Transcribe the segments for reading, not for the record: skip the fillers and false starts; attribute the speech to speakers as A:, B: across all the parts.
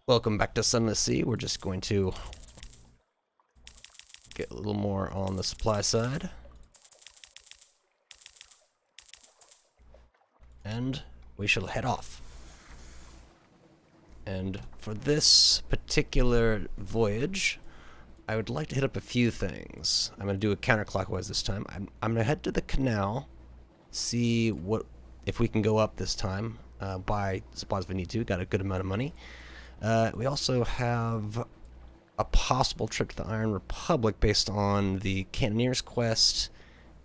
A: Welcome back to Sunless Sea. We're just going to get a little more on the supply side. And we shall head off. And for this particular voyage, I would like to hit up a few things. I'm going to do it counterclockwise this time. I'm going to head to the canal, see if we can go up this time, buy supplies if we need to. Got a good amount of money. We also have a possible trip to the Iron Republic based on the Cannoneer's quest,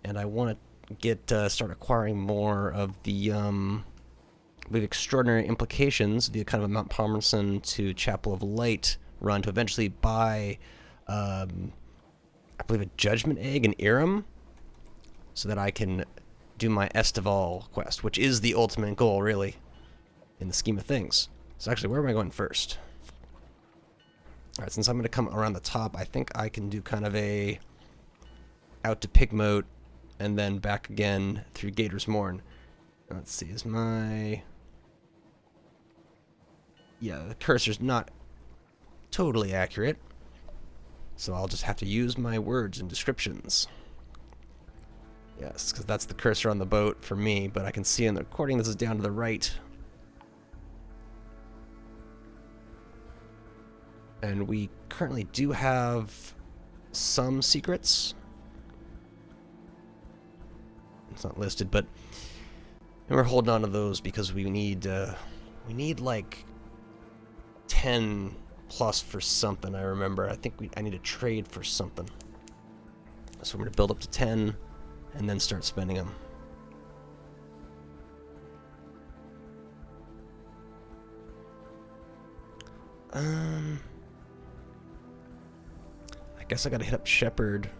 A: and I want to start acquiring more of the extraordinary implications, the kind of a Mount Palmerston to Chapel of Light run to eventually buy, I believe, a Judgment Egg in Irem, so that I can do my Estival quest, which is the ultimate goal, really, in the scheme of things. So actually, where am I going first? Alright, since I'm going to come around the top, I think I can do kind of a out to Pigmote and then back again through Gator's Morn. Let's see, is my... Yeah, the cursor's not totally accurate, so I'll just have to use my words and descriptions. Yes, because that's the cursor on the boat for me, but I can see in the recording this is down to the right. And we currently do have some secrets. It's not listed, but we're holding on to those because we need like 10 plus for something. I remember. I think I need a trade for something. So we're gonna build up to 10 and then start spending them. I guess I gotta hit up Shepherd.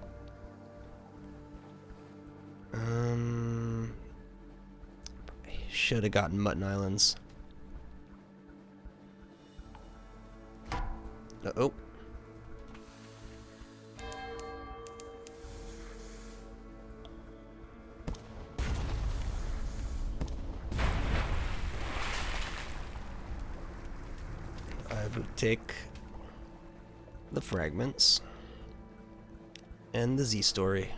A: I should have gotten Mutton Islands. Uh-oh. I will take the fragments and the Z story.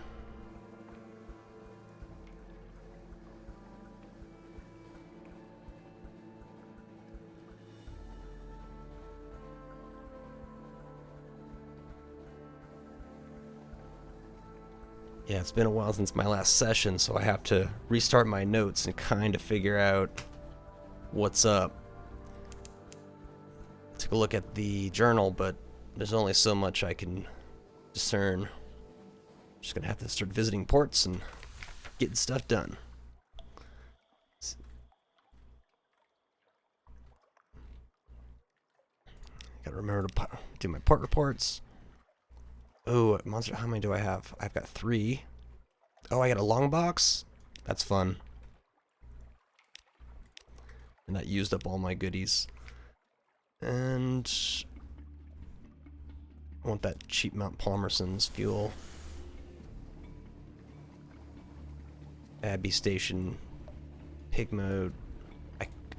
A: Yeah, it's been a while since my last session, so I have to restart my notes and kind of figure out what's up. Took a look at the journal, but there's only so much I can discern. Just gonna have to start visiting ports and getting stuff done. Gotta remember to do my port reports. Oh, monster, how many do I have? I've got 3. Oh, I got a long box? That's fun. And that used up all my goodies. And I want that cheap Mount Palmerston's fuel. Abbey Station, Pigmote.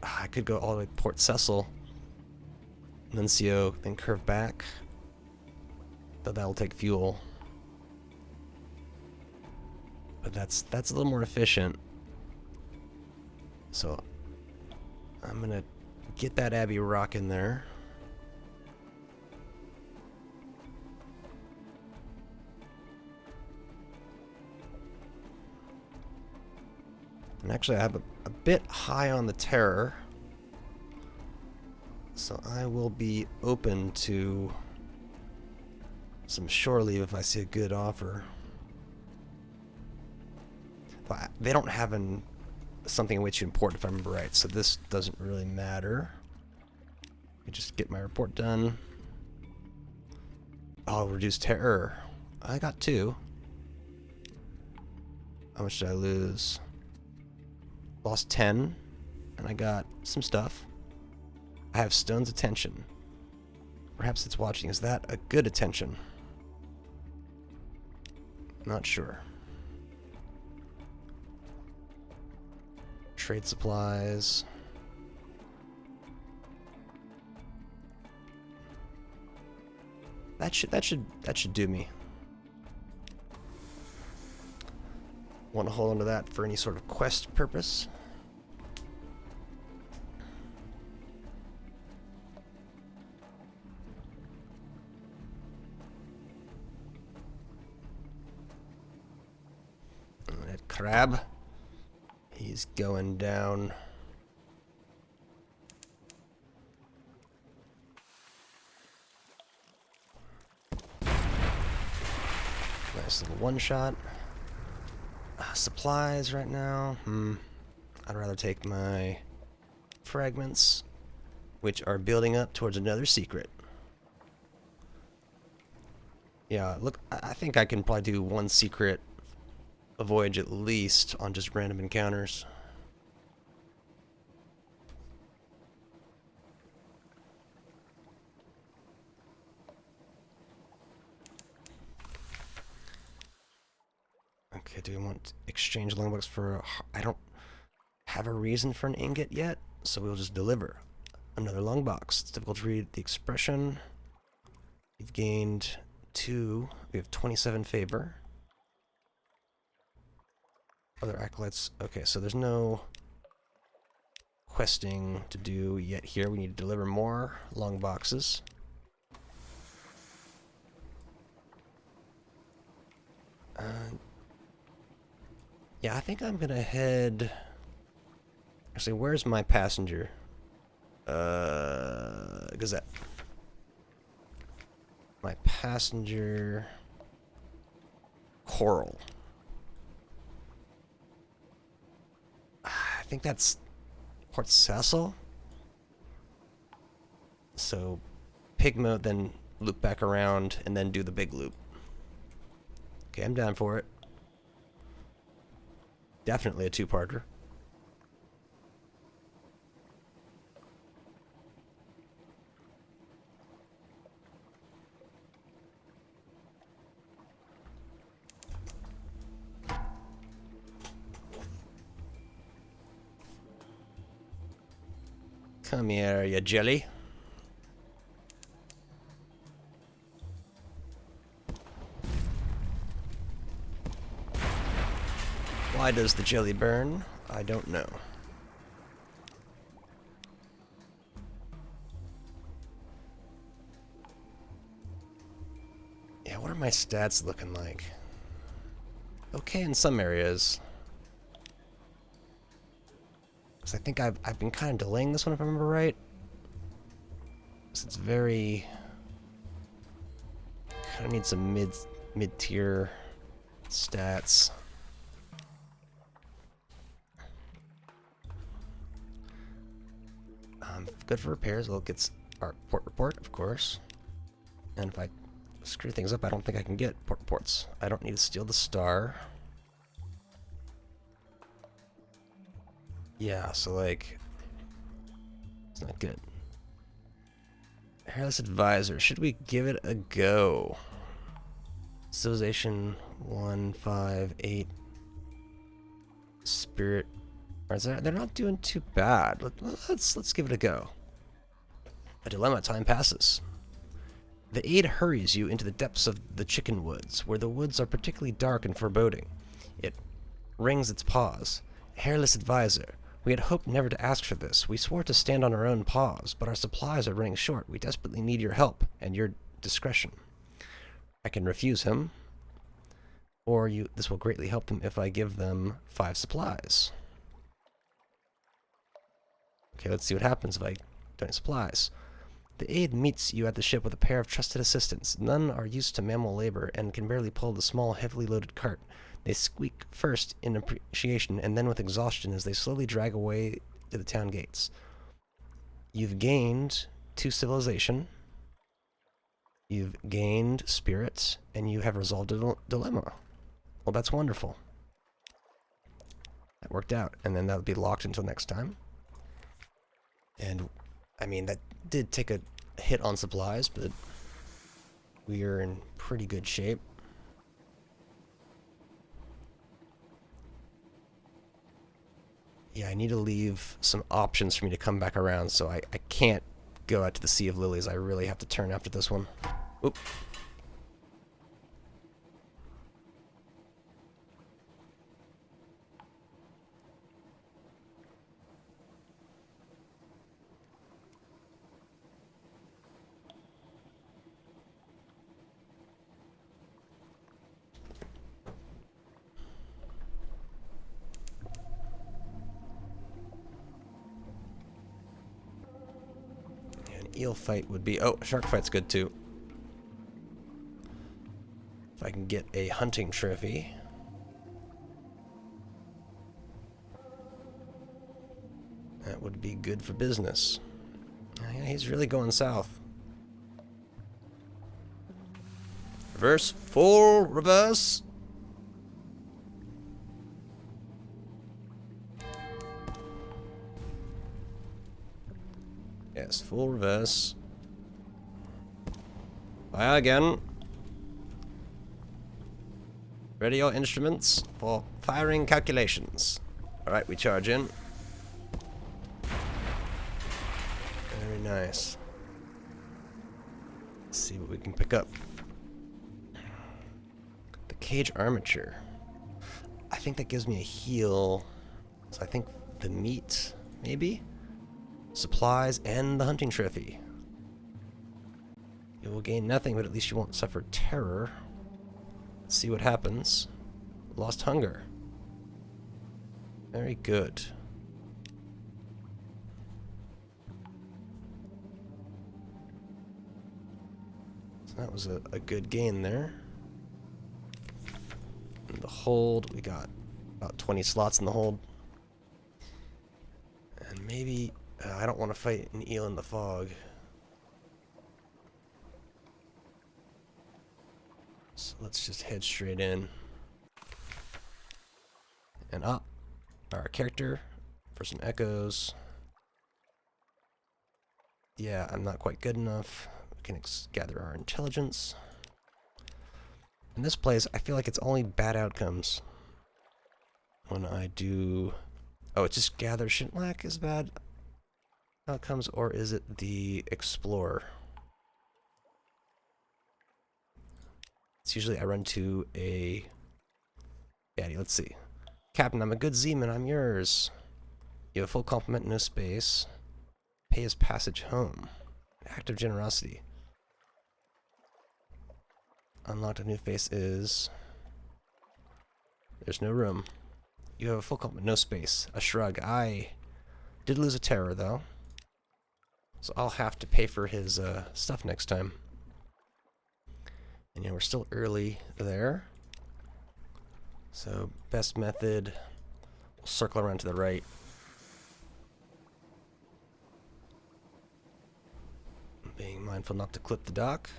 A: I could go all the way to Port Cecil, Nuncio, then curve back. Though that'll take fuel. But that's a little more efficient. So I'm gonna get that Abbey Rock in there. And actually I have a bit high on the terror, so I will be open to some shore leave if I see a good offer. But they don't have something way too important if I remember right, so this doesn't really matter. I just get my report done. Oh, reduce terror. I got 2. How much did I lose? Lost 10, and I got some stuff. I have Stone's attention. Perhaps it's watching. Is that a good attention? Not sure. Trade supplies. That should do me. Want to hold on to that for any sort of quest purpose. That crab, he's going down. Nice little one shot. Supplies right now. I'd rather take my fragments, which are building up towards another secret. Yeah, look, I think I can probably do one secret a voyage at least on just random encounters. Okay, do we want to exchange longbooks for... I don't have a reason for an ingot yet, so we'll just deliver another longbox. It's difficult to read the expression. We've gained 2. We have 27 favor. Other acolytes. Okay, so there's no questing to do yet here. We need to deliver more long boxes. Yeah, I think I'm gonna head... Actually, where's my passenger? Gazette. My passenger... Coral. I think that's Port Cecil. So, pig mode, then loop back around, and then do the big loop. Okay, I'm down for it. Definitely a two-parter. Come here, you jelly. Why does the jelly burn? I don't know. Yeah, what are my stats looking like? Okay in some areas. Because I think I've been kind of delaying this one if I remember right. So it's very... kind of need some mid-tier stats. Good for repairs. Well, it gets our port report, of course. And if I screw things up, I don't think I can get port reports. I don't need to steal the star. Yeah, so like... it's not good. Hairless Advisor. Should we give it a go? Civilization 158. Spirit. They're not doing too bad. Let's give it a go. A dilemma. Time passes. The aid hurries you into the depths of the chicken woods, where the woods are particularly dark and foreboding. It wrings its paws. Hairless Advisor. We had hoped never to ask for this. We swore to stand on our own paws, but our supplies are running short. We desperately need your help and your discretion. I can refuse him, or this will greatly help them if I give them 5 supplies. Okay, let's see what happens if I donate supplies. The aide meets you at the ship with a pair of trusted assistants. None are used to mammal labor and can barely pull the small, heavily loaded cart. They squeak first in appreciation and then with exhaustion as they slowly drag away to the town gates. You've gained 2 civilization, you've gained spirit, and you have resolved a dilemma. Well, that's wonderful. That worked out, and then that'll be locked until next time. And, I mean, that did take a hit on supplies, but we are in pretty good shape. Yeah, I need to leave some options for me to come back around, so I can't go out to the Sea of Lilies. I really have to turn after this one. Oop. An eel fight would be... Oh, a shark fight's good too. If I can get a hunting trophy. That would be good for business. Yeah, he's really going south. Reverse, full reverse. Yes, full reverse. Fire again. Ready your instruments for firing calculations. Alright, we charge in. Very nice. Let's see what we can pick up. The cage armature. I think that gives me a heal. So I think the meat, maybe? Supplies and the hunting trophy. You will gain nothing, but at least you won't suffer terror. Let's see what happens. Lost hunger. Very good. So that was a good gain there. In the hold, we got about 20 slots in the hold. And maybe... I don't want to fight an eel in the fog. So let's just head straight in. And up. Our character for some echoes. Yeah, I'm not quite good enough. We can gather our intelligence. In this place, I feel like it's only bad outcomes. When I do... Oh, it's just gather shintlack is bad outcomes, or is it the explorer? It's usually I run to a baddie. Let's see. Captain, I'm a good Zeman. I'm yours. You have a full complement, no space. Pay his passage home. Act of generosity. Unlocked a new face is... There's no room. You have a full complement, no space. A shrug. I did lose a terror, though. So I'll have to pay for his stuff next time. And yeah, we're still early there. So best method, we'll circle around to the right. Being mindful not to clip the dock.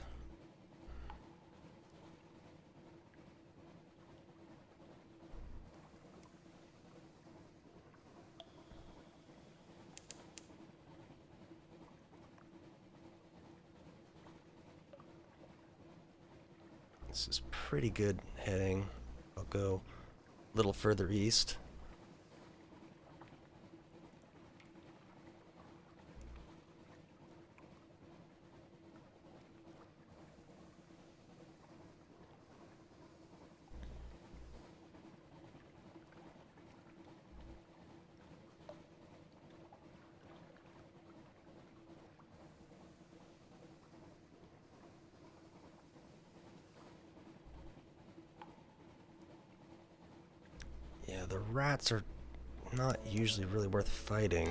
A: This is pretty good heading. I'll go a little further east. Yeah, the rats are not usually really worth fighting.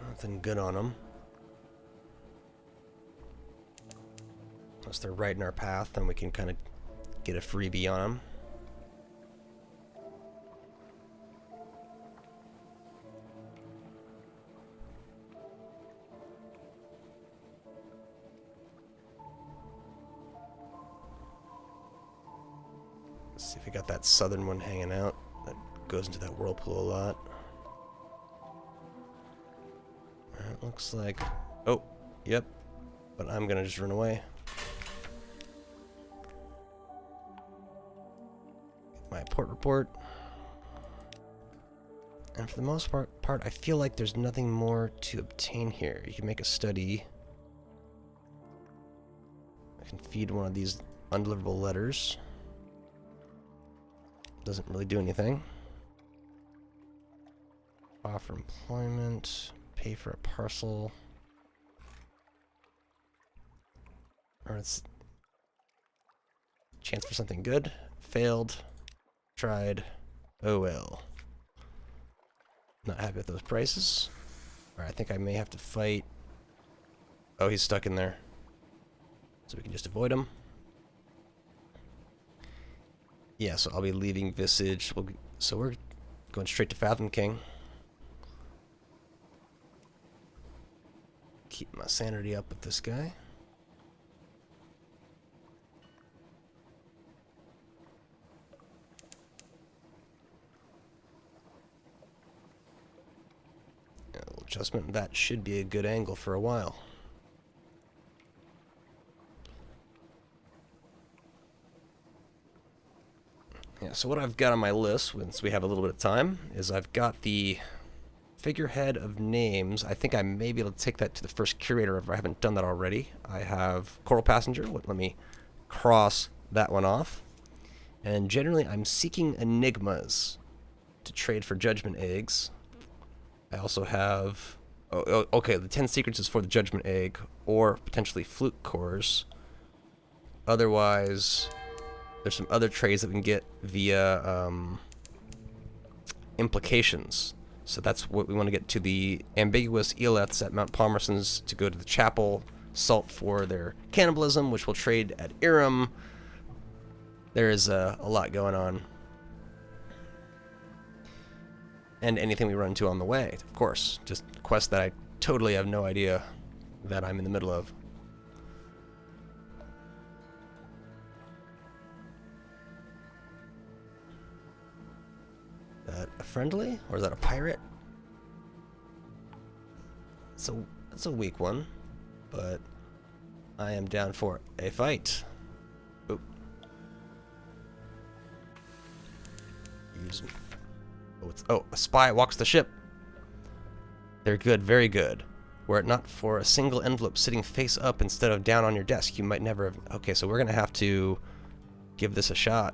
A: Nothing good on them. Unless they're right in our path, then we can kind of get a freebie on them. Let's see if we got that southern one hanging out. That goes into that whirlpool a lot. It looks like... Oh, yep. But I'm gonna just run away. Get my port report. And for the most part, part, I feel like there's nothing more to obtain here. You can make a study. I can feed one of these undeliverable letters. Doesn't really do anything. Offer employment. Pay for a parcel. Or it's chance for something good. Failed. Tried. Oh well. Not happy with those prices. Alright, I think I may have to fight. Oh, he's stuck in there. So we can just avoid him. Yeah, so I'll be leaving Visage. So we're going straight to Fathom King. Keep my sanity up with this guy. A little adjustment. That should be a good angle for a while. Yeah, so what I've got on my list, once we have a little bit of time, is I've got the figurehead of names. I think I may be able to take that to the first curator if I haven't done that already. I have Coral Passenger. Let me cross that one off. And generally, I'm seeking enigmas to trade for judgment eggs. I also have... Oh, okay, the 10 secrets is for the judgment egg, or potentially fluke cores. Otherwise, there's some other trades that we can get via implications. So that's what we want to get to the ambiguous Eoleths at Mount Palmersson's to go to the chapel, salt for their cannibalism, which we'll trade at Irem. There is a lot going on. And anything we run into on the way, of course. Just quests that I totally have no idea that I'm in the middle of. Is that a friendly? Or is that a pirate? So that's a weak one. But I am down for a fight. Oop. Use... Oh, a spy walks the ship. They're good, very good. Were it not for a single envelope sitting face up instead of down on your desk, you might never have... Okay, so we're going to have to give this a shot.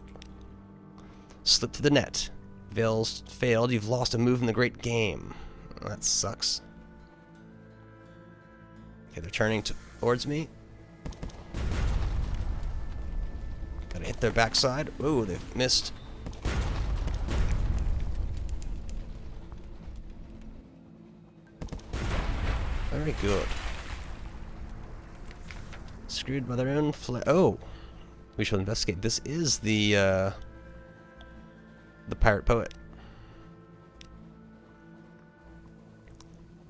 A: Slip to the net. Veil's failed. You've lost a move in the great game. Well, that sucks. Okay, they're turning towards me. Gotta hit their backside. Ooh, they've missed. Very good. Screwed by their own oh! We shall investigate. This is the pirate poet.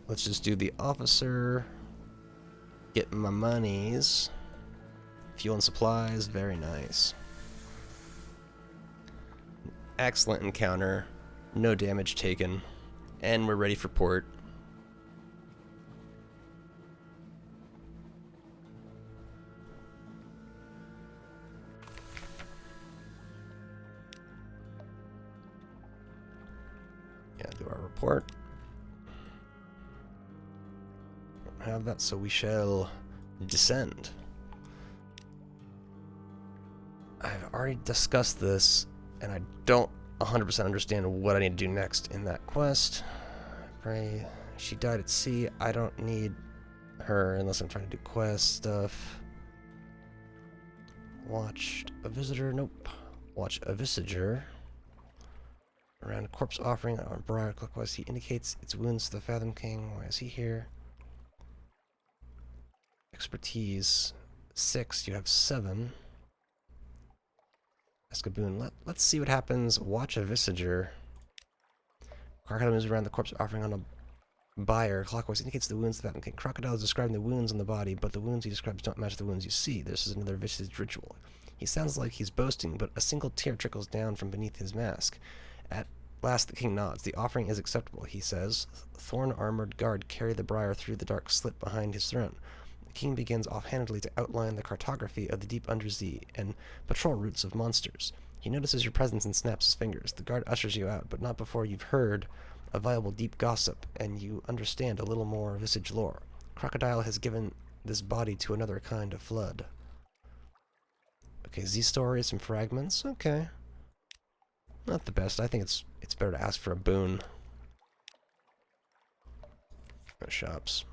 A: Let's just do the officer. Get my monies. Fuel and supplies. Very nice. Excellent encounter. No damage taken. And we're ready for port. Do our report. Have that, so we shall descend. I've already discussed this, and I don't 100% understand what I need to do next in that quest. Pray. She died at sea. I don't need her unless I'm trying to do quest stuff. Watched a visitor. Nope. Watch a visager. Around a corpse offering on Briar clockwise, he indicates its wounds to the Fathom King. Why is he here? Expertise 6. You have 7. Ask a boon. Let's see what happens. Watch a visager. Crocodile moves around the corpse offering on a buyer clockwise, indicates the wounds to the Fathom King. Crocodile is describing the wounds on the body, but the wounds he describes don't match the wounds you see. This is another visage ritual. He sounds like he's boasting, but a single tear trickles down from beneath his mask. At last the king nods. The offering is acceptable, he says. Thorn-armored guard carry the briar through the dark slit behind his throne. The king begins offhandedly to outline the cartography of the deep undersea and patrol routes of monsters. He notices your presence and snaps his fingers. The guard ushers you out, but not before you've heard a viable deep gossip, and you understand a little more visage lore. Crocodile has given this body to another kind of flood. Okay, Z stories and fragments. Okay. Not the best. I think it's better to ask for a boon. Shops.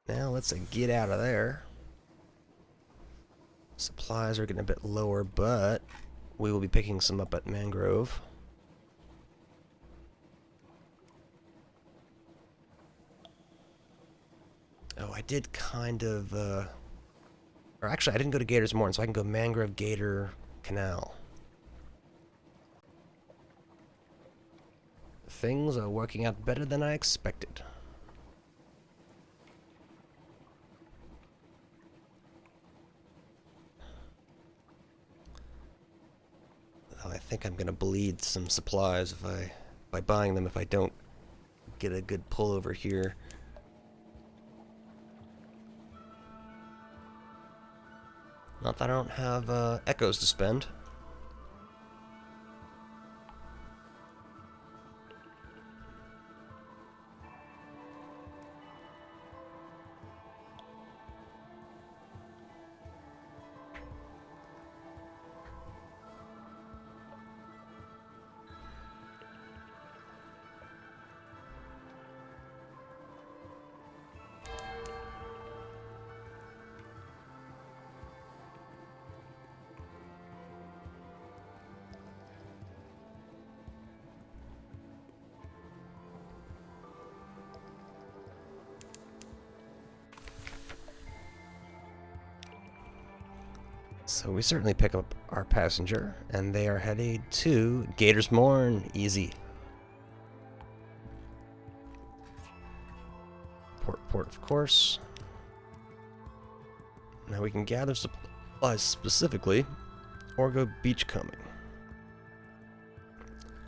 A: Now let's get out of there. Supplies are getting a bit lower, but we will be picking some up at Mangrove. Oh, I did kind of, or actually I didn't go to Gator's Morn, so I can go Mangrove, Gator, Canal. Things are working out better than I expected. Oh, I think I'm gonna bleed some supplies by buying them if I don't get a good pull over here. Not that I don't have echoes to spend. So we certainly pick up our passenger, and they are headed to Gator's Morn. Easy. Port, of course. Now we can gather supplies specifically, or go beachcombing.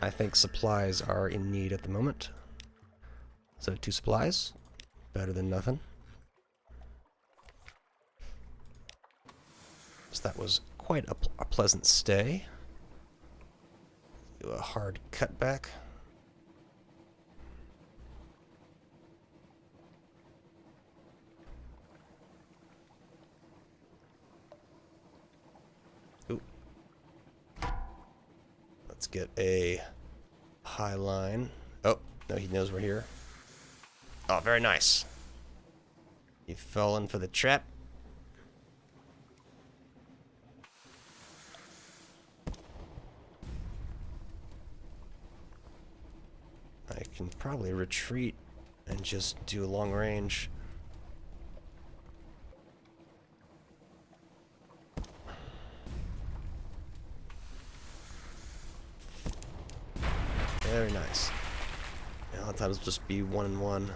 A: I think supplies are in need at the moment. So 2 supplies, better than nothing. So that was quite a pleasant stay. Do a hard cutback. Ooh. Let's get a high line. Oh, no, he knows we're here. Oh, very nice. You've fallen for the trap. I can probably retreat and just do a long range. Very nice. Yeah, a lot of times it'll just be 1 and 1.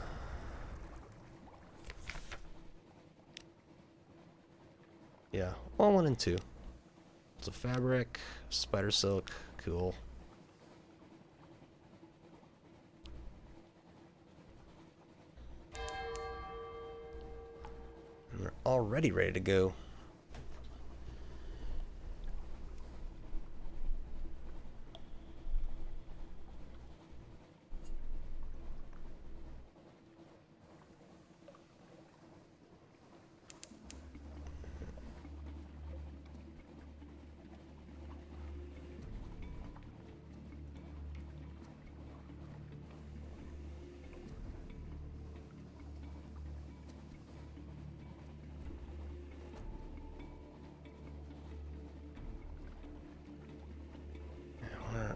A: Yeah, well, 1 and 2. It's a fabric, spider silk, cool. And they're already ready to go.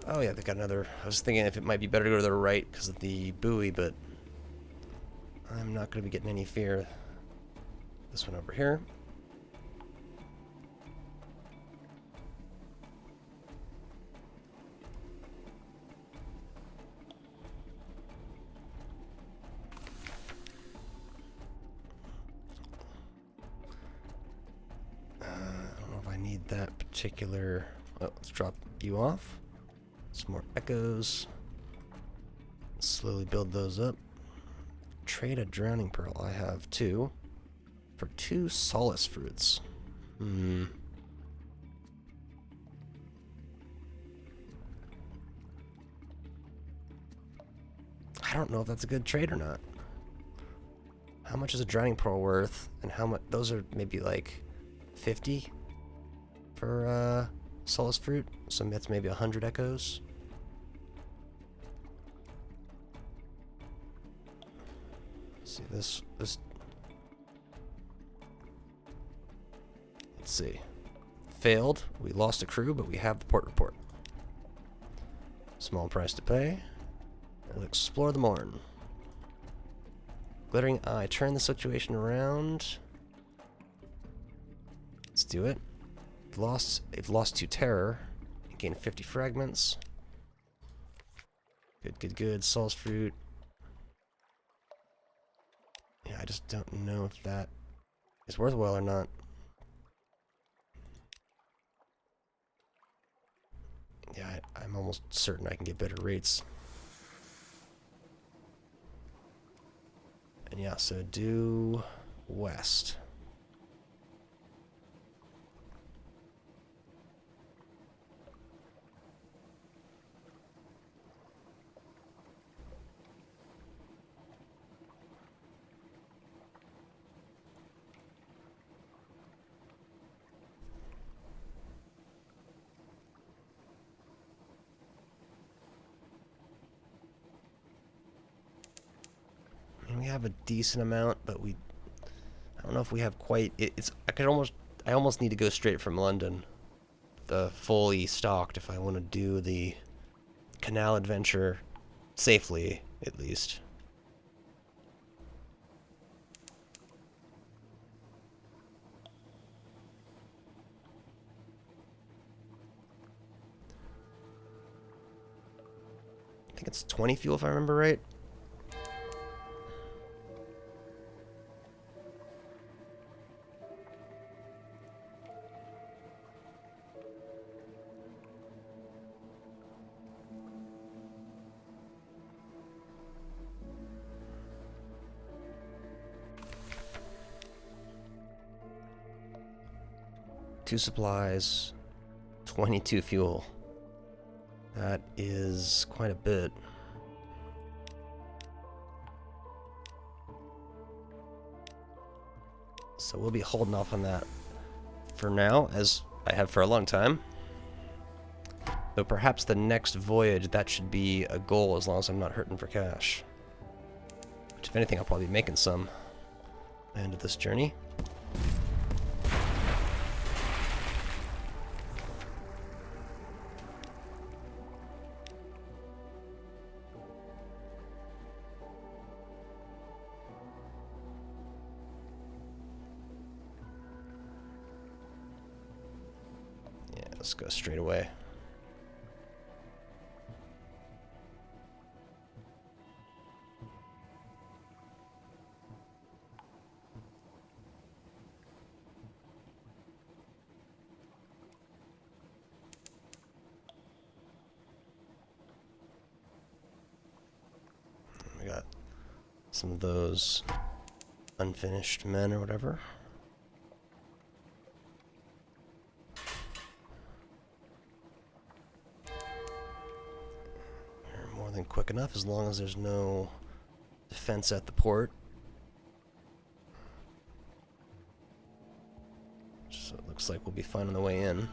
A: Oh yeah, they got another. I was thinking if it might be better to go to the right because of the buoy, but I'm not going to be getting any fear. This one over here. I don't know if I need that particular. Oh, let's drop you off. Some more echoes. Slowly build those up. Trade a drowning pearl. I have 2 for 2 solace fruits. don't know if that's a good trade or not. How much is a drowning pearl worth? And how much? Those are maybe like 50 for solace fruit. So that's maybe 100 echoes. Let's see this. Let's see. Failed. We lost a crew, but we have the port report. Small price to pay. Let's explore the morn. Glittering eye. Turn the situation around. Let's do it. They've lost to terror. Gain 50 fragments. Good, good, good. Solace fruit. Yeah, I just don't know if that is worthwhile or not. Yeah, I'm almost certain I can get better rates. And yeah, so due west. We have a decent amount, but I don't know if we have quite. I almost need to go straight from London, fully stocked, if I want to do the canal adventure safely, at least. I think it's 20 fuel if I remember right. Two supplies, 22 fuel. That is quite a bit. So we'll be holding off on that for now, as I have for a long time. Though perhaps the next voyage, that should be a goal as long as I'm not hurting for cash. Which, if anything, I'll probably be making some at the end of this journey. Let's go straight away. We got some of those unfinished men or whatever. Than quick enough as long as there's no defense at the port. So it looks like we'll be fine on the way in.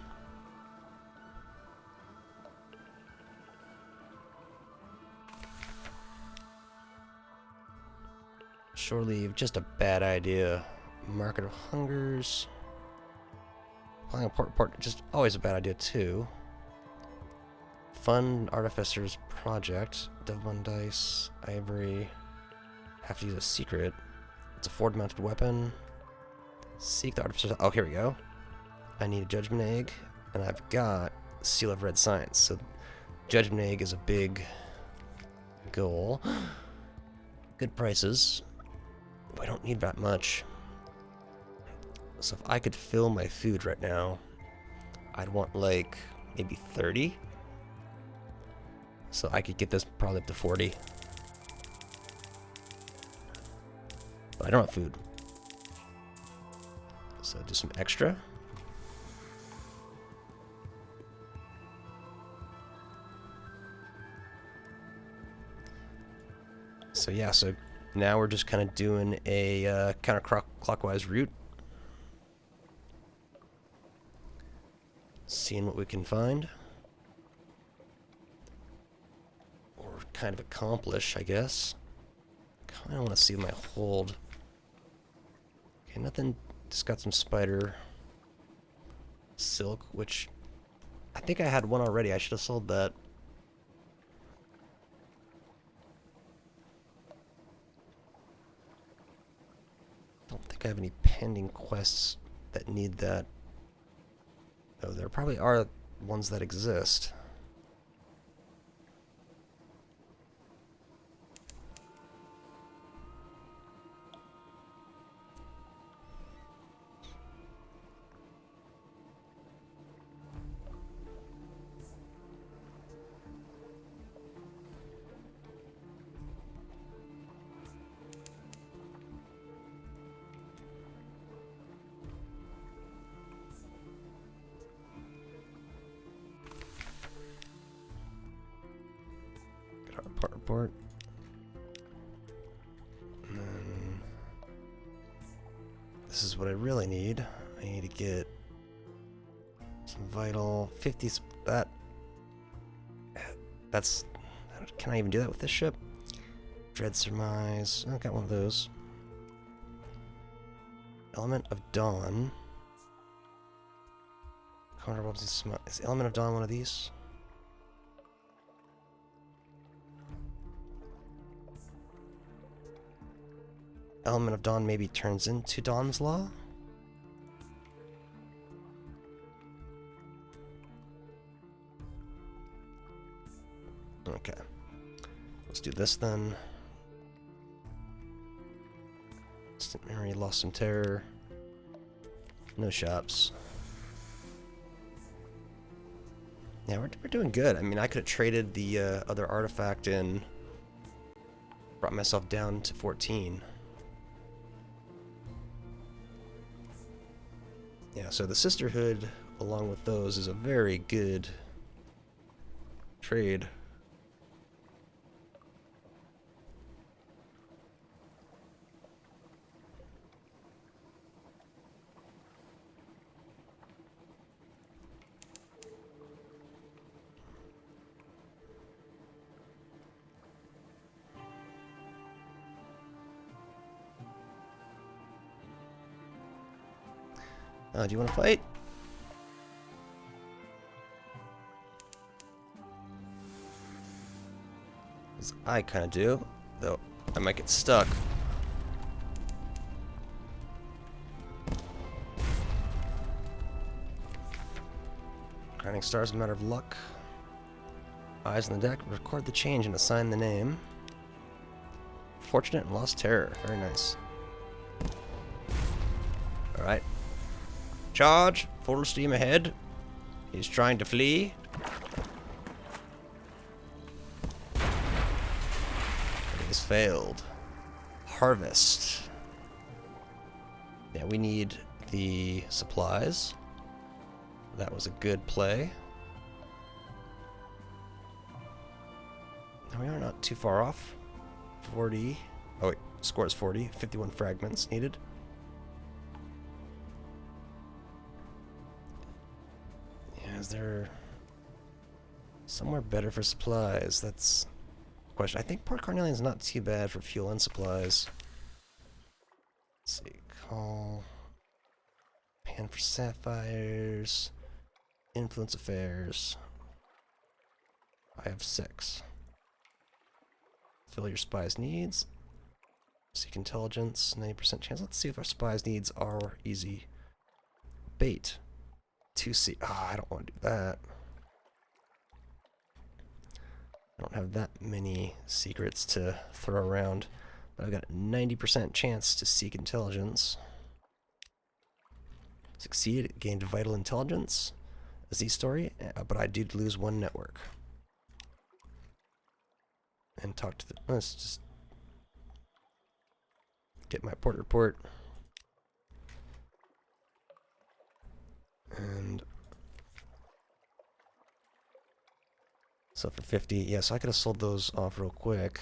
A: Shore leave, just a bad idea. Market of Hungers. Applying a port, just always a bad idea too. Fund Artificer's Project. Devon Dice. Ivory. Have to use a secret. It's a forward-mounted weapon. Seek the Artificer's... Oh, here we go. I need a Judgment Egg. And I've got Seal of Red Science. So Judgment Egg is a big goal. Good prices. But I don't need that much. So if I could fill my food right now, I'd want like maybe 30. So I could get this probably up to 40. But I don't have food. So do some extra. So yeah, so now we're just kind of doing a counterclockwise route. Seeing what we can find. Or kind of accomplish, I guess. Kind of want to see my hold. Okay, nothing. Just got some spider silk, which I think I had one already. I should have sold that. Don't think I have any pending quests that need that. Though there probably are ones that exist. Report. And then this is what I really need. I need to get some vital 50s. That's. Can I even do that with this ship? Dread Surmise. I got one of those. Element of Dawn. Is Element of Dawn one of these? Element of Dawn maybe turns into Dawn's Law? Okay. Let's do this then. Instant memory, lost some terror. No shops. Yeah, we're doing good. I mean, I could have traded the other artifact in. Brought myself down to 14. Yeah, so the Sisterhood, along with those, is a very good trade. Do you want to fight? 'Cause I kind of do, though I might get stuck. Grinding stars, a matter of luck. Eyes on the deck, record the change and assign the name. Fortunate and lost terror. Very nice. Alright. Charge! Full steam ahead. He's trying to flee. But he has failed. Harvest. Yeah, we need the supplies. That was a good play. We are not too far off. 40. Oh wait, score is 40. 51 fragments needed. Yeah, is there somewhere better for supplies? That's the question. I think Port Carnelian is not too bad for fuel and supplies. Let's see. Call. Pan for sapphires. Influence affairs. I have 6. Fill your spies' needs. Seek intelligence, 90% chance. Let's see if our spies' needs are easy. Bait. 2C. I don't want to do that. I don't have that many secrets to throw around. But I've got a 90% chance to seek intelligence. Succeed, gained vital intelligence. A Z story, but I did lose 1 network. And talk to the. Let's just get my port report. And so for 50, yeah, so I could have sold those off real quick.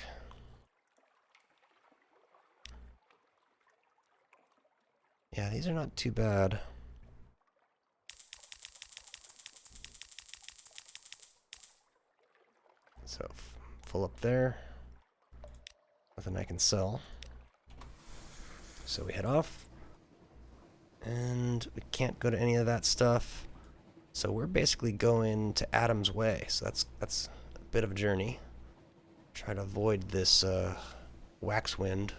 A: Yeah, these are not too bad. So, full up there. Nothing I can sell. So we head off. And we can't go to any of that stuff. So we're basically going to Adam's Way. So that's a bit of a journey. Try to avoid this wax wind.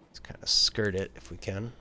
A: Let's kind of skirt it if we can.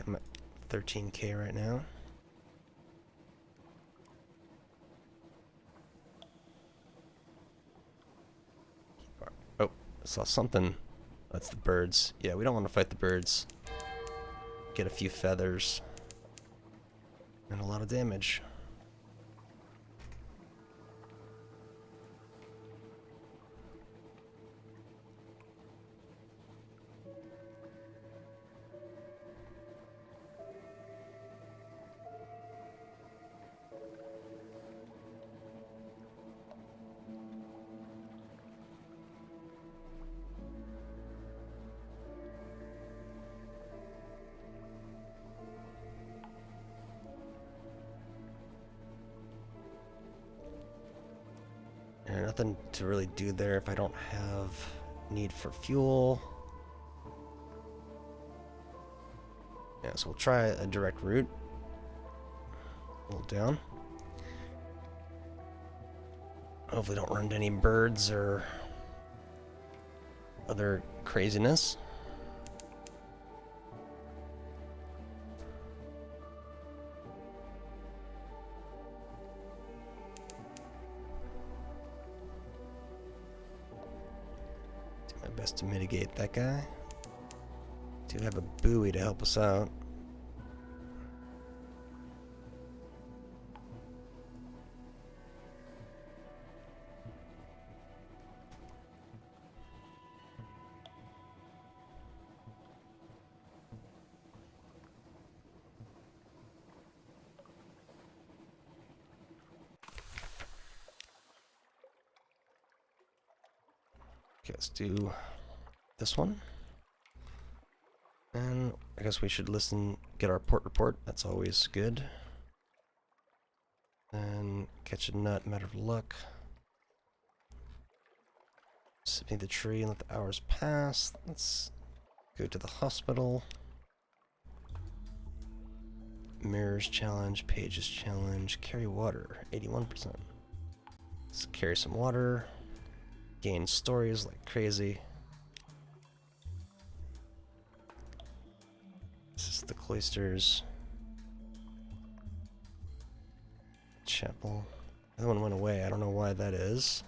A: I'm at 13K right now. Oh, I saw something. That's the birds. Yeah, we don't want to fight the birds. Get a few feathers. And a lot of damage. Nothing to really do there if I don't have need for fuel. Yeah, so we'll try a direct route. Hold down. Hopefully don't run into any birds or other craziness. Best to mitigate that guy. Do have a buoy to help us out. Okay, let's do this one. And I guess we should get our port report. That's always good. And catch a nut, matter of luck. Submit the tree and let the hours pass. Let's go to the hospital. Mirrors challenge, pages challenge, carry water, 81%. Let's carry some water. Gain stories like crazy. This is the cloisters. Chapel. The other one went away. I don't know why that is.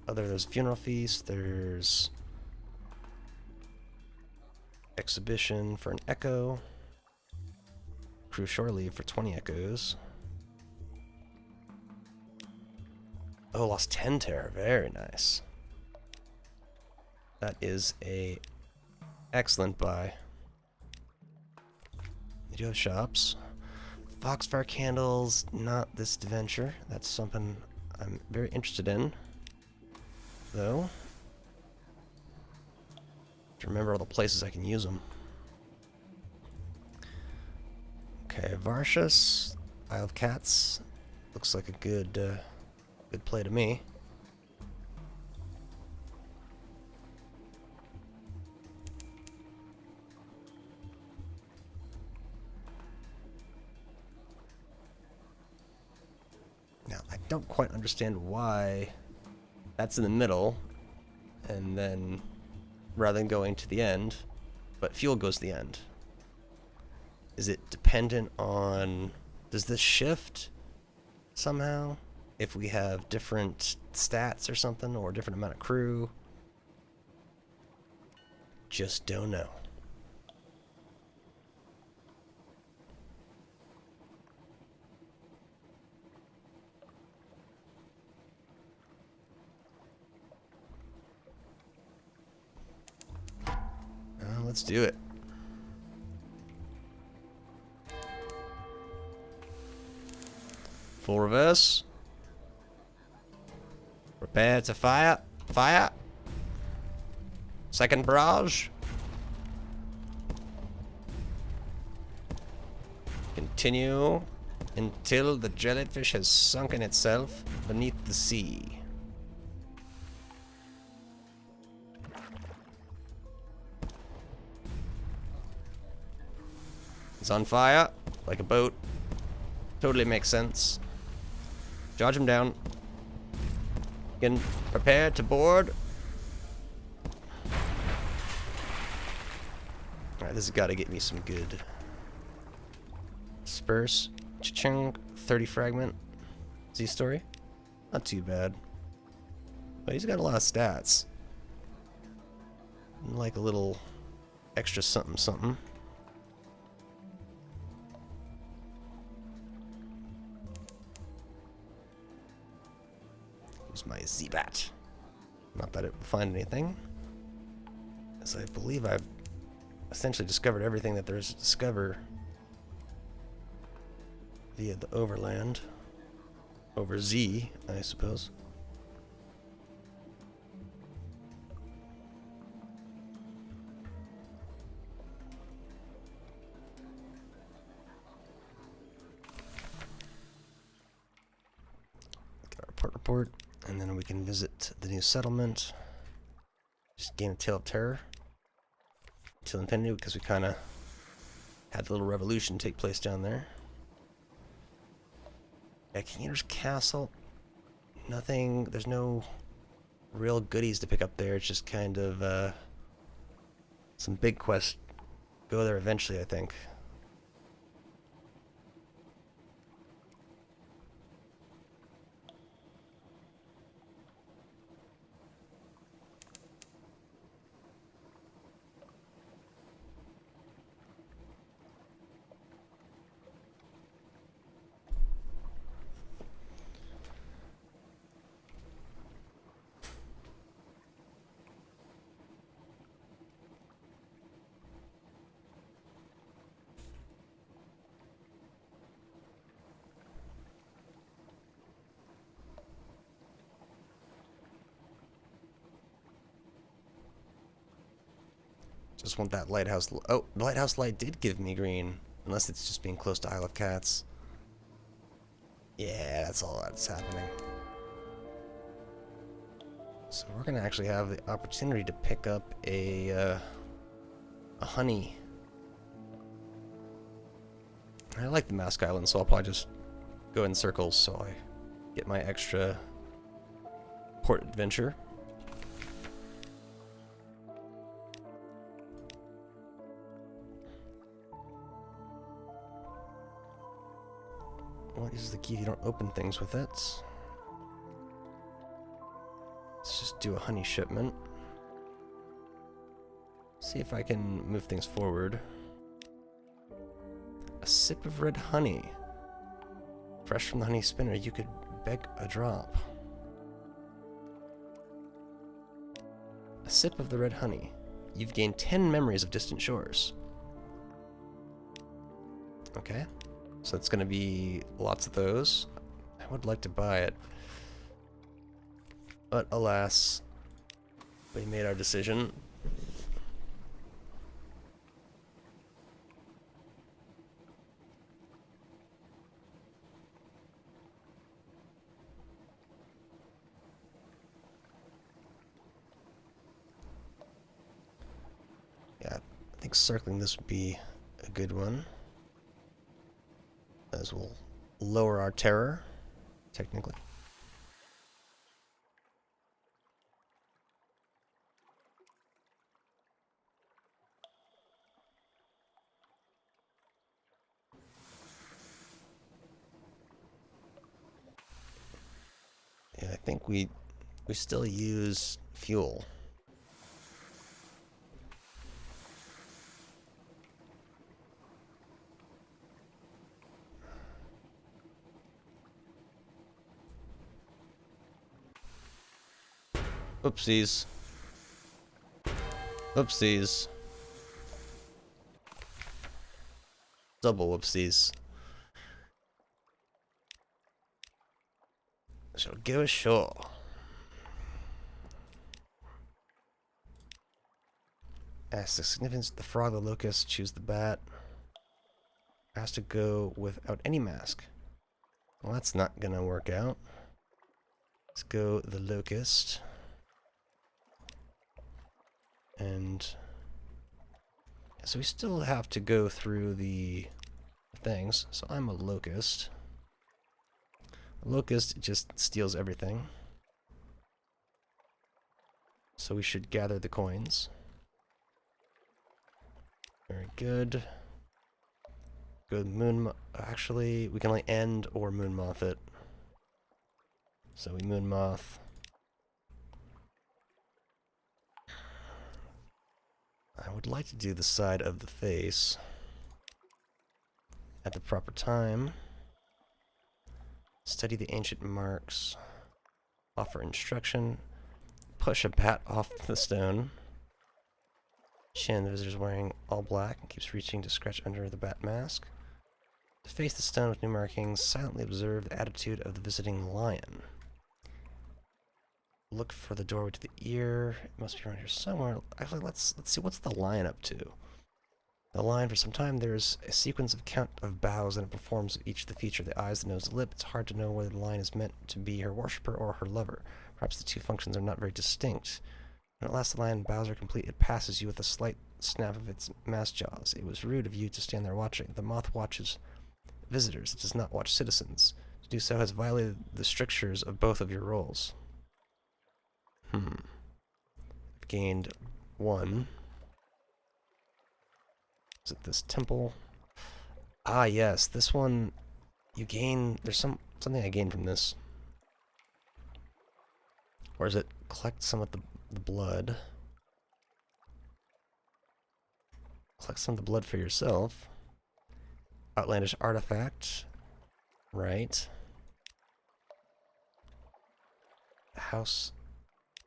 A: There's funeral feast. There's exhibition for an echo. Crew shore leave for 20 echoes. Oh, lost 10 terror. Very nice. That is a excellent buy. They do have shops. Foxfire candles, not this adventure. That's something I'm very interested in, though. To remember all the places I can use them. Okay, Varshas, Isle of Cats. Looks like a good play to me. Now, I don't quite understand why that's in the middle, and then rather than going to the end, but fuel goes to the end. Is it dependent on... Does this shift somehow if we have different stats or something, or a different amount of crew? Just don't know. Let's do it. Full reverse. Prepare to fire. Fire. Second barrage. Continue until the jellyfish has sunken itself beneath the sea. It's on fire, like a boat. Totally makes sense. Charge him down. Again, prepare to board. Alright, this has got to get me some good. Disperse. Cha-ching. 30 fragment. Z-story. Not too bad. But he's got a lot of stats. Like a little extra something something. Use my Z-bat. Not that it will find anything, as I believe I've essentially discovered everything that there is to discover via the overland. Over Z, I suppose. Get our port report, and then we can visit the new settlement. Just gain a tale of terror till infinity, because we kind of had a little revolution take place down there. Yeah, Keener's Castle. Nothing. There's no real goodies to pick up there. It's just kind of some big quests. Go there eventually, I think. Just want that lighthouse. Oh, the lighthouse light did give me green. Unless it's just being close to Isle of Cats. Yeah, that's all that's happening. So we're gonna actually have the opportunity to pick up a honey. I like the Mask Island, so I'll probably just go in circles so I get my extra port adventure. What is the key if you don't open things with it? Let's just do a honey shipment. See if I can move things forward. A sip of red honey. Fresh from the honey spinner, you could beg a drop. A sip of the red honey. You've gained 10 memories of distant shores. Okay. So it's going to be lots of those. I would like to buy it. But alas, we made our decision. Yeah, I think circling this would be a good one. As we'll lower our terror, technically. Yeah, I think we still use fuel. Oopsies. Oopsies. Double whoopsies. So go ashore. Ask the significance of the frog, the locust, choose the bat. Ask to go without any mask. Well, that's not gonna work out. Let's go the locust. And so we still have to go through the things. So I'm a locust. A locust just steals everything. So we should gather the coins. Very good. Good moon. Actually, we can only end or moon moth it. So we moon moth. I would like to do the side of the face at the proper time. Study the ancient marks. Offer instruction. Push a bat off the stone. Shin, the visitor's wearing all black and keeps reaching to scratch under the bat mask. To face the stone with new markings, silently observe the attitude of the visiting lion. Look for the doorway to the ear. It must be around here somewhere. Actually, let's see, what's the lion up to? The lion, for some time, there's a sequence of count of bows, and it performs each the feature, the eyes, the nose, the lip. It's hard to know whether the lion is meant to be her worshipper or her lover. Perhaps the two functions are not very distinct. When at last the lion bows are complete, it passes you with a slight snap of its massive jaws. It was rude of you to stand there watching. The moth watches visitors. It does not watch citizens. To do so has violated the strictures of both of your roles. I've gained 1. Is it this temple? Ah, yes. This one, you gain... There's something I gained from this. Or is it collect some of the blood? Collect some of the blood for yourself. Outlandish artifact. Right. House.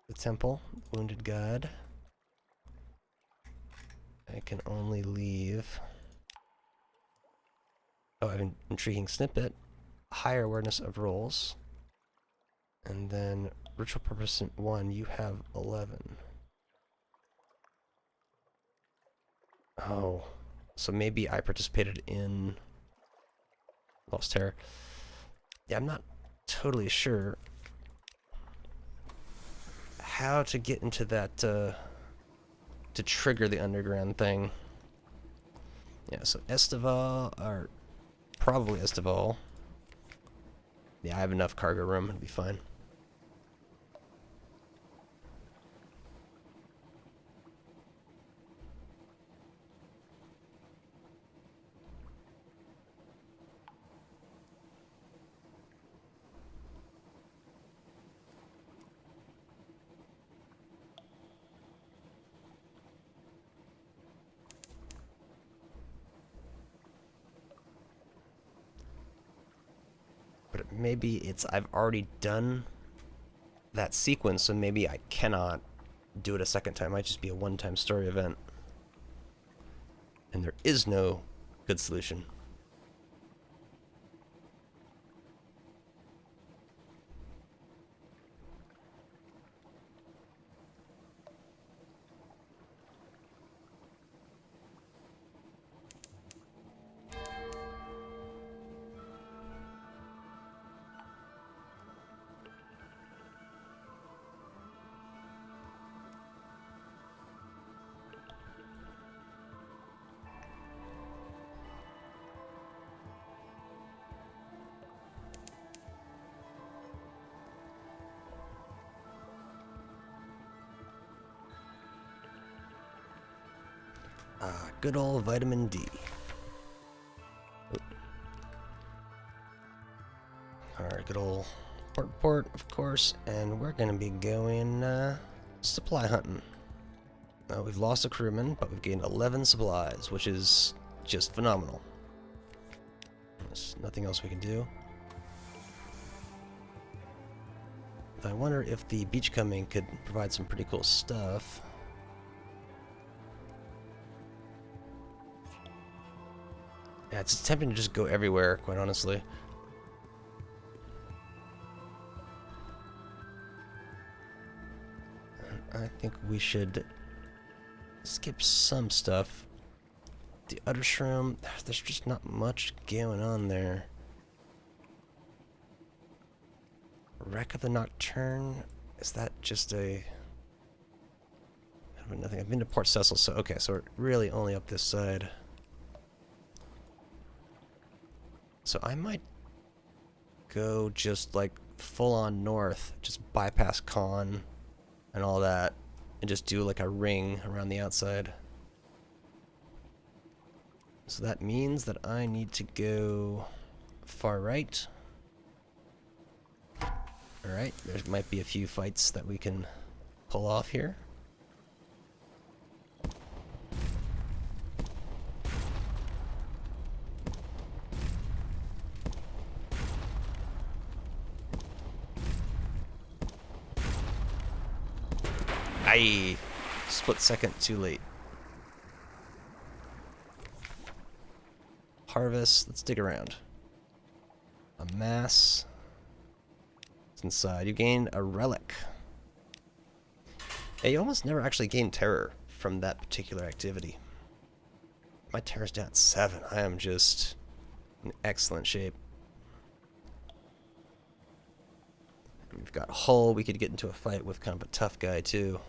A: The temple. Wounded god. I can only leave. Oh, I have an intriguing snippet. Higher awareness of roles. And then ritual purpose 1, you have 11. Oh, so maybe I participated in Lost Terror. Yeah, I'm not totally sure how to get into that, to trigger the underground thing. Yeah, so Estival, or probably Estival. Yeah, I have enough cargo room, it'll be fine. But maybe it's, I've already done that sequence, so maybe I cannot do it a second time. It might just be a one-time story event. And there is no good solution. Good old vitamin D. Alright, good old Port, of course, and we're gonna be going supply hunting. We've lost a crewman, but we've gained 11 supplies, which is just phenomenal. There's nothing else we can do. I wonder if the beachcombing could provide some pretty cool stuff. Yeah, it's tempting to just go everywhere, quite honestly. I think we should skip some stuff. The Udder Shroom, there's just not much going on there. Wreck of the Nocturne, is that just a... nothing. I've been to Port Cecil, so okay, so we're really only up this side. So I might go just like full on north, just bypass Con and all that, and just do like a ring around the outside. So that means that I need to go far right. Alright, there might be a few fights that we can pull off here. Aye! Split second too late. Harvest, let's dig around. A mass. What's inside? You gain a relic. Yeah, you almost never actually gain terror from that particular activity. My terror's down at 7. I am just in excellent shape. We've got Hull. We could get into a fight with kind of a tough guy too.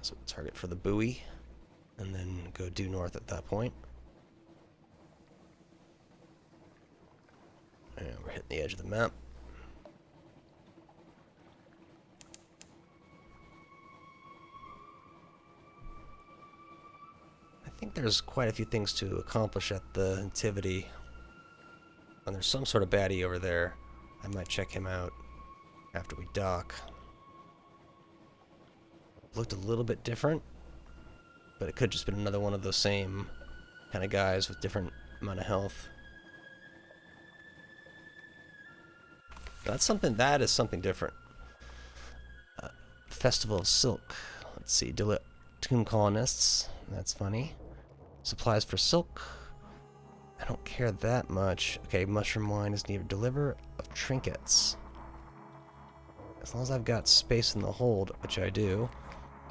A: So target for the buoy, and then go due north at that point. And we're hitting the edge of the map. I think there's quite a few things to accomplish at the Nativity. And there's some sort of baddie over there. I might check him out after we dock. Looked a little bit different, but it could just been another one of those same kind of guys with different amount of health. That is something different. Festival of Silk. Let's see, tomb colonists. That's funny. Supplies for silk. I don't care that much. Okay, mushroom wine is needed. Deliver of trinkets. As long as I've got space in the hold, which I do.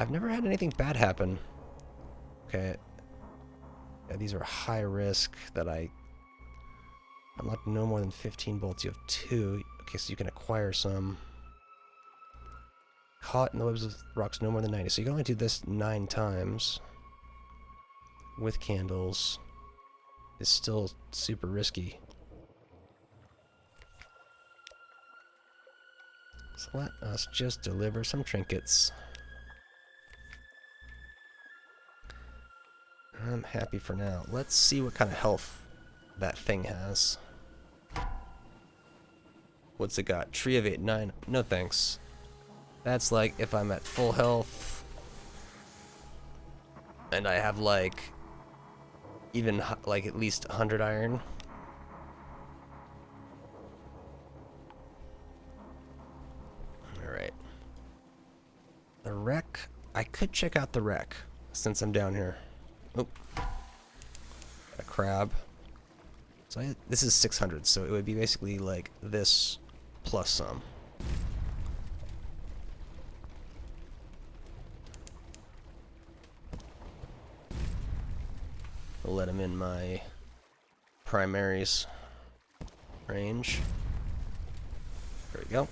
A: I've never had anything bad happen. Okay. Yeah, these are high risk that I unlocked no more than 15 bolts. You have 2. Okay, so you can acquire some. Caught in the webs of rocks no more than 90. So you can only do this 9 times. With candles. It's still super risky. So let us just deliver some trinkets. I'm happy for now. Let's see what kind of health that thing has. What's it got? Tree of 8, 9. No thanks. That's like if I'm at full health and I have like even like at least 100 iron. Alright. The wreck. I could check out the wreck since I'm down here. Oh. A crab. So this is 600, so it would be basically like this plus some. I'll let him in my primaries range. There we go.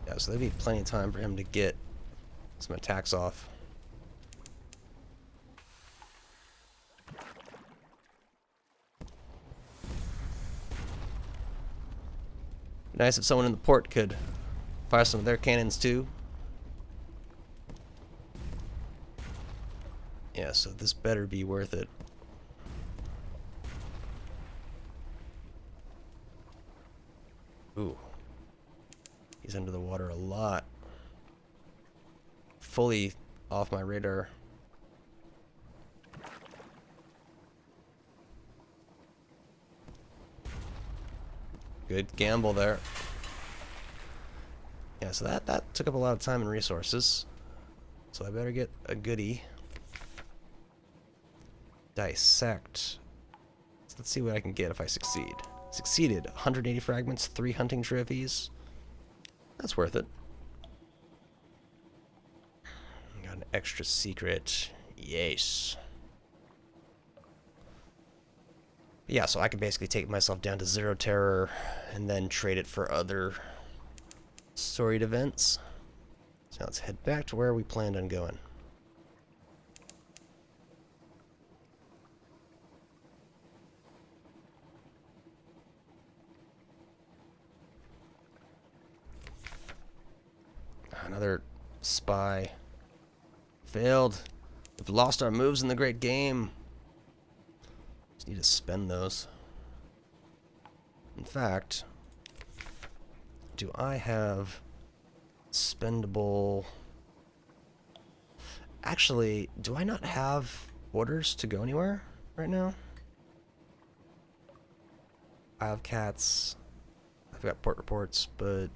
A: Yeah, so there'll be plenty of time for him to get some attacks off. Nice if someone in the port could fire some of their cannons too. Yeah, so this better be worth it. Ooh. He's under the water a lot. Fully off my radar. Good gamble there. Yeah, so that took up a lot of time and resources. So I better get a goodie. Dissect. So let's see what I can get if I succeed. Succeeded. 180 fragments, 3 hunting trophies. That's worth it. Got an extra secret. Yes. Yeah, so I can basically take myself down to 0 terror and then trade it for other storied events. So let's head back to where we planned on going. Another spy. Failed. We've lost our moves in the great game. Just need to spend those. In fact, do I have spendable... Actually, do I not have orders to go anywhere right now? I have cats. I've got port reports, but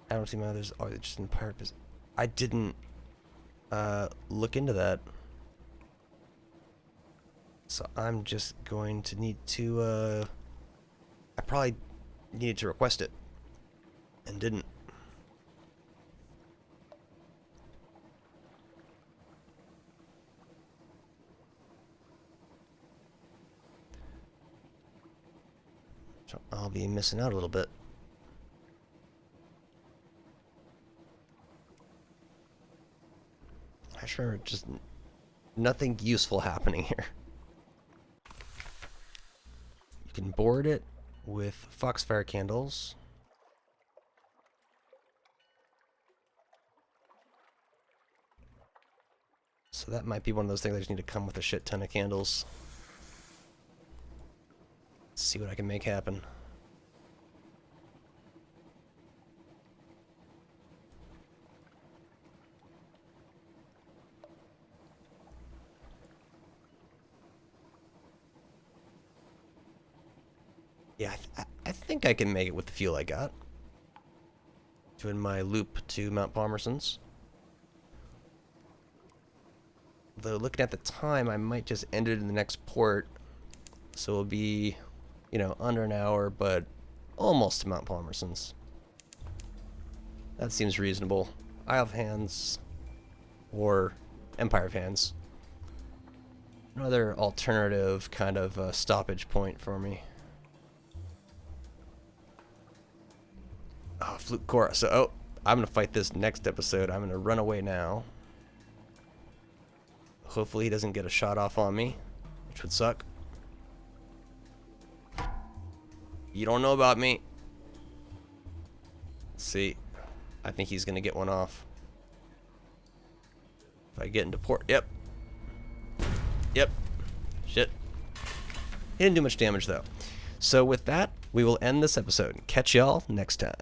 A: I don't see my others. Oh, it's just in pirate business. I didn't look into that. So I'm just going to need to, I probably needed to request it and didn't. So I'll be missing out a little bit. I just remember just nothing useful happening here. You can board it with foxfire candles. So that might be one of those things I just need to come with a shit ton of candles. Let's see what I can make happen. Yeah, I think I can make it with the fuel I got. Doing my loop to Mount Palmerston's. Though looking at the time, I might just end it in the next port. So it'll be, you know, under an hour, but almost to Mount Palmerston's. That seems reasonable. Isle of Hands or Empire of Hands. Another alternative kind of stoppage point for me. Oh, Fluke Cora. So, oh, I'm going to fight this next episode. I'm going to run away now. Hopefully he doesn't get a shot off on me, which would suck. You don't know about me. Let's see. I think he's going to get one off. If I get into port. Yep. Yep. Shit. He didn't do much damage, though. So with that, we will end this episode. Catch y'all next time.